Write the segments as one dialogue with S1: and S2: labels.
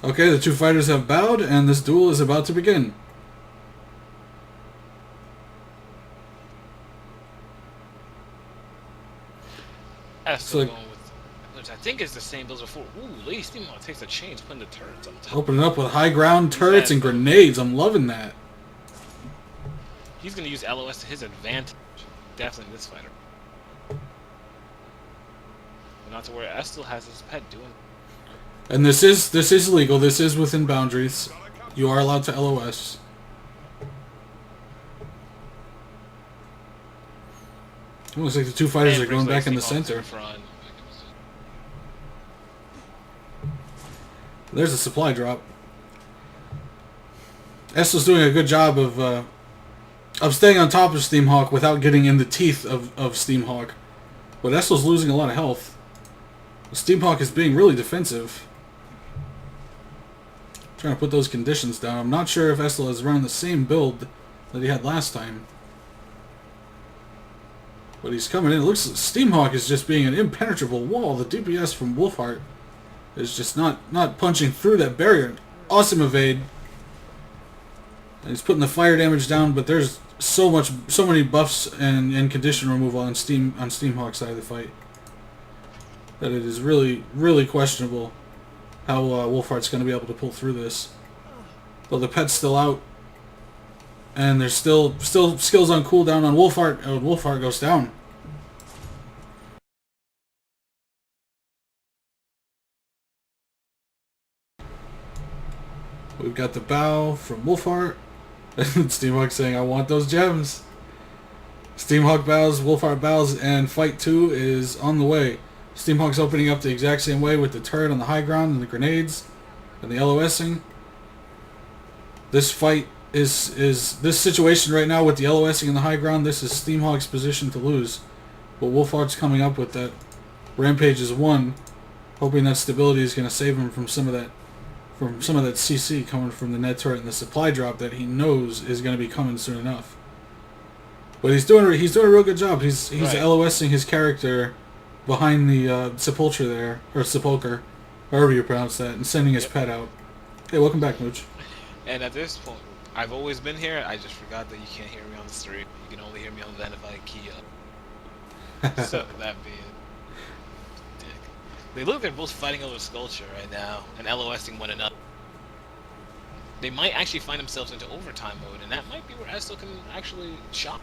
S1: Okay, the two fighters have bowed, and this duel is about to begin.
S2: Estel
S1: So,
S2: going with, which I think is the same build before. Ooh, Lady Steamhawke takes a change, putting the turrets on top.
S1: opening up with high ground turrets and grenades. I'm loving that.
S2: He's going to use LOS to his advantage. Definitely this fighter. But not to worry, Estel has his pet doing.
S1: And this is legal. This is within boundaries. You are allowed to LOS. It looks like the two fighters are going back in the center. There's a supply drop. Estel's doing a good job of staying on top of Steamhawke without getting in the teeth of Steamhawke. But Estel's losing a lot of health. Steamhawke is being really defensive. Trying to put those conditions down. I'm not sure if Estel is running the same build that he had last time. But he's coming in. It looks like Steamhawke is just being an impenetrable wall. The DPS from Wolfheart is just not punching through that barrier. Awesome evade. And he's putting the fire damage down, but there's so many buffs and condition removal on Steamhawke's side of the fight that it is really questionable how Wolfheart's going to be able to pull through this. Though the pet's still out, and there's still skills on cooldown on Wolfheart. Wolfheart goes down. We've got the bow from Wolfheart. And Steamhawke saying, I want those gems. Steamhawke bows, Wolfheart bows, and fight 2 is on the way. Steamhawke's opening up the exact same way with the turret on the high ground and the grenades and the LOSing. This fight is this situation right now with the LOSing and the high ground. This is Steamhawke's position to lose. But Wolfheart's coming up with that. Rampage is 1, hoping that stability is going to save him from some of that CC coming from the net turret and the supply drop that he knows is going to be coming soon enough. But he's doing a real good job. He's
S2: right.
S1: LOSing his character behind the sepulcher there, or sepulcher, however you pronounce that, and sending his pet out. Hey, welcome back, Mooch.
S2: And at this point, I've always been here. I just forgot that you can't hear me on the stream. You can only hear me on the identified key up. So that being dick. They look like they're both fighting over Sculpture right now and LOSing one another. They might actually find themselves into overtime mode, and that might be where Estel can actually shop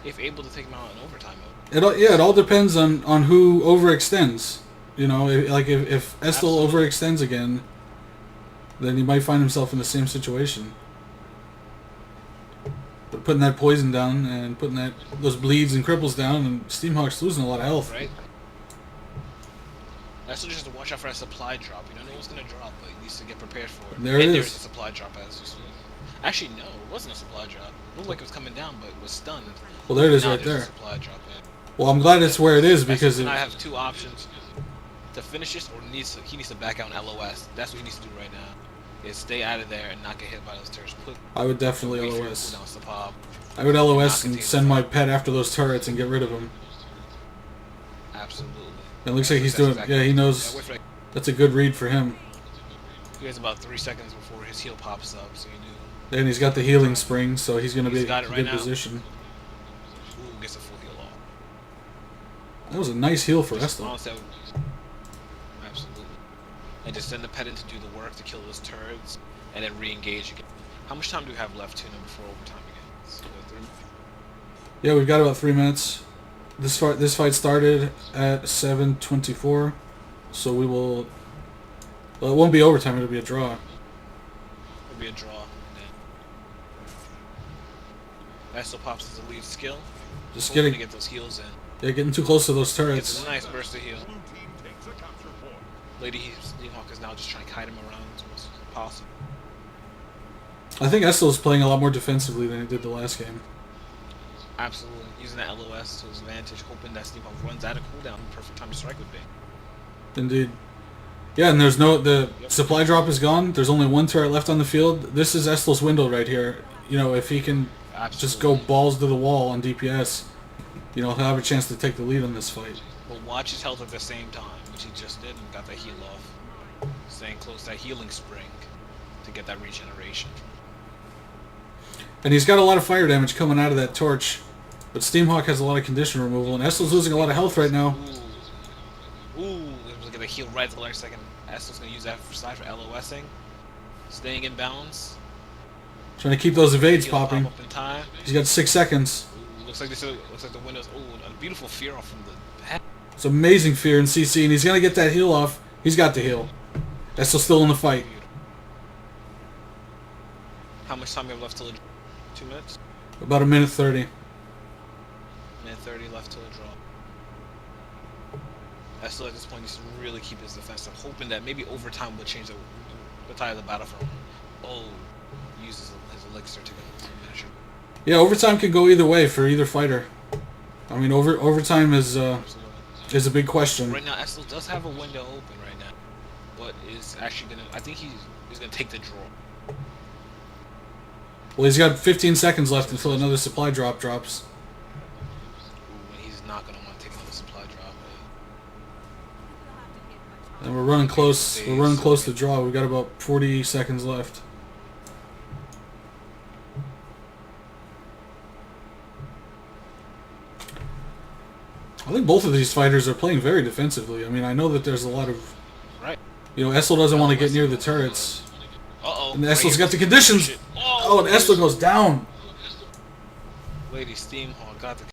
S2: if able to take him out in overtime mode.
S1: It all depends on who overextends. You know, if Estel overextends again, then he might find himself in the same situation. But putting that poison down and putting those bleeds and cripples down, and Steamhawke's losing a lot of health.
S2: Right. Estel just has to watch out for a supply drop. You don't know what's going to drop, but he needs to get prepared for it.
S1: There it is.
S2: There's a supply drop as you see. Actually, no, it wasn't a supply drop. It looked like it was coming down, but it was stunned.
S1: Well, there it is
S2: now
S1: right there.
S2: A supply drop in.
S1: Well, I'm glad it's where it is because
S2: I have two options to finish this, or he needs to back out in LOS. That's what he needs to do right now. Is stay out of there and not get hit by those turrets.
S1: I would definitely LOS.
S2: Pop,
S1: I would LOS and send my pet after those turrets and get rid of them.
S2: Absolutely.
S1: It looks like he's doing. Exactly. Yeah, he knows. That's a good read for him.
S2: He has about 3 seconds before his heal pops up, so you do.
S1: And he's got the healing spring, so he's going to be in a good
S2: now.
S1: position.
S2: Ooh, gets a full heal off.
S1: That was a nice heal for Estel.
S2: Absolutely. And just send the pet in to do the work to kill those turrets, and then re-engage again. How much time do we have left, Tuna, before overtime begins? So 3 minutes?
S1: Yeah, we've got about 3 minutes. This fight started at 7:24, so we will. Well, it won't be overtime. It'll be a draw.
S2: It'll be a draw. Estel pops as a lead skill.
S1: Just
S2: Hoping
S1: getting
S2: to get those heals in.
S1: Yeah, getting too close to those turrets.
S2: It's a nice burst of heal. Lady Steamhawke is now just trying to kite him around as much as possible.
S1: I think Estel's playing a lot more defensively than he did the last game.
S2: Absolutely. Using that LOS to his advantage, hoping that Steamhawke runs out of cooldown. Perfect time to strike would be.
S1: Indeed. Yeah, and the supply drop is gone. There's only one turret left on the field. This is Estel's window right here. You know, if he can just go balls to the wall on DPS, you know, he'll have a chance to take the lead on this fight.
S2: But watch his health at the same time, which he just did and got the heal off. staying close to that healing spring to get that regeneration.
S1: And he's got a lot of fire damage coming out of that torch. But Steamhawke has a lot of condition removal, and Estel's losing a lot of health right now.
S2: Ooh, we're gonna heal right at the last second. Estel's gonna use that side for LOSing. Staying in bounds.
S1: Trying to keep those evades
S2: Heal
S1: popping.
S2: pop up in time.
S1: He's got 6 seconds.
S2: Ooh, looks like the windows. Ooh, a beautiful fear off from the head.
S1: It's amazing fear in CC, and he's going to get that heal off. He's got the heal. Estel's still in the fight.
S2: How much time we have left till 2 minutes?
S1: About a minute 30.
S2: Minute 30 left till the draw. Estel at this point needs to really keep his defense up, hoping that maybe overtime will change the tide of the battle for him. Oh, uses his elixir to measure.
S1: Yeah, overtime can go either way for either fighter. I mean, overtime is a big question.
S2: Right now, Estel does have a window open right now, but is actually gonna. I think he's gonna take the draw.
S1: Well, he's got 15 seconds left until another supply drop drops.
S2: Ooh, and he's not gonna want to take another supply drop.
S1: And we're running close. We're running close to draw. We've got about 40 seconds left. I think both of these fighters are playing very defensively. I mean, I know that there's a lot of...
S2: Right.
S1: You know, Estel doesn't want to get near the turrets.
S2: Uh-oh.
S1: And Estel's got the conditions. Oh, and Estel goes down.
S2: Lady Steamhawke got the